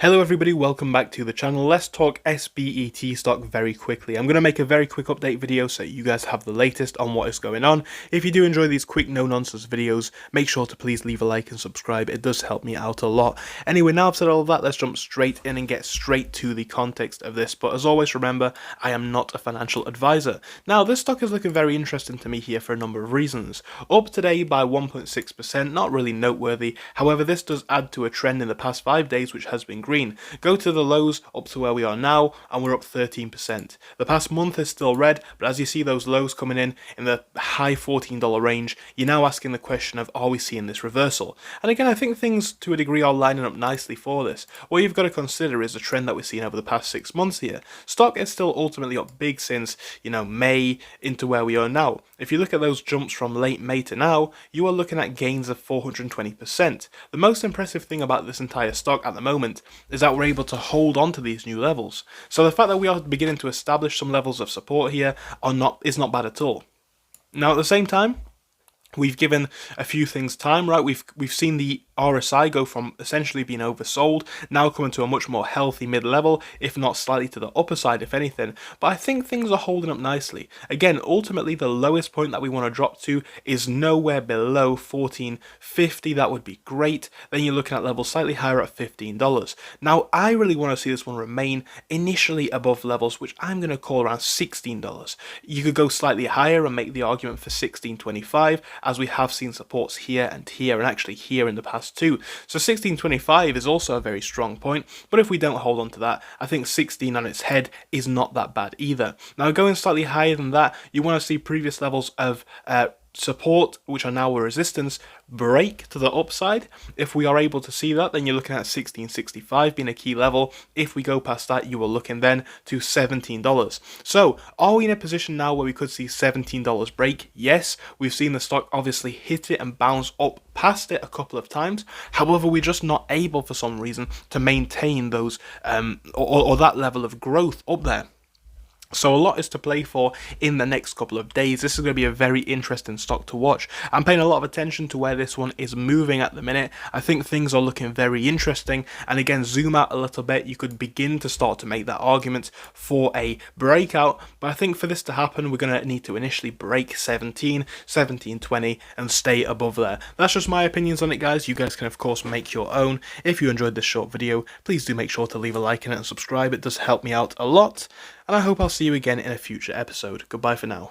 Hello everybody, welcome back to the channel. Let's talk SBET stock very quickly. I'm going to make a very quick update video so you guys have the latest on what is going on. If you do enjoy these quick no-nonsense videos, make sure to please leave a like and subscribe. It does help me out a lot. Anyway, now I've said all of that, let's jump straight in and get straight to the context of this. But as always, remember, I am not a financial advisor. Now, this stock is looking very interesting to me here for a number of reasons. Up today by 1.6%, not really noteworthy. However, this does add to a trend in the past 5 days, which has been green. Go to the lows up to where we are now and we're up 13%. The past month is still red, but as you see those lows coming in the high $14 range, you're now asking the question of, are we seeing this reversal? And again, I think things to a degree are lining up nicely for this. What you've got to consider is the trend that we've seen over the past 6 months here. Stock is still ultimately up big since, May into where we are now. If you look at those jumps from late May to now, you are looking at gains of 420%. The most impressive thing about this entire stock at the moment is that we're able to hold on to these new levels. So the fact that we are beginning to establish some levels of support here is not bad at all. Now at the same time, we've given a few things time, right? We've seen the RSI go from essentially being oversold, now coming to a much more healthy mid-level, if not slightly to the upper side, if anything. But I think things are holding up nicely. Again, ultimately, the lowest point that we want to drop to is nowhere below $14.50. That would be great. Then you're looking at levels slightly higher at $15. Now, I really want to see this one remain initially above levels, which I'm going to call around $16. You could go slightly higher and make the argument for $16.25, as we have seen supports here and here, and actually here in the past too. So 16.25 is also a very strong point, but if we don't hold on to that, I think 16 on its head is not that bad either. Now going slightly higher than that, you want to see previous levels of support, which are now a resistance, break to the upside. If we are able to see that, then you're looking at 16.65 being a key level. If we go past that, you are looking then to $17. So are we in a position now where we could see $17 break? Yes, we've seen the stock obviously hit it and bounce up past it a couple of times. However, we're just not able for some reason to maintain those or that level of growth up there. So a lot is to play for in the next couple of days. This is going to be a very interesting stock to watch. I'm paying a lot of attention to where this one is moving at the minute. I think things are looking very interesting. And again, zoom out a little bit, you could begin to start to make that argument for a breakout. But I think for this to happen, we're going to need to initially break 17, 17.20 and stay above there. That's just my opinions on it, guys. You guys can, of course, make your own. If you enjoyed this short video, please do make sure to leave a like in it and subscribe. It does help me out a lot. And I hope I'll see you again in a future episode. Goodbye for now.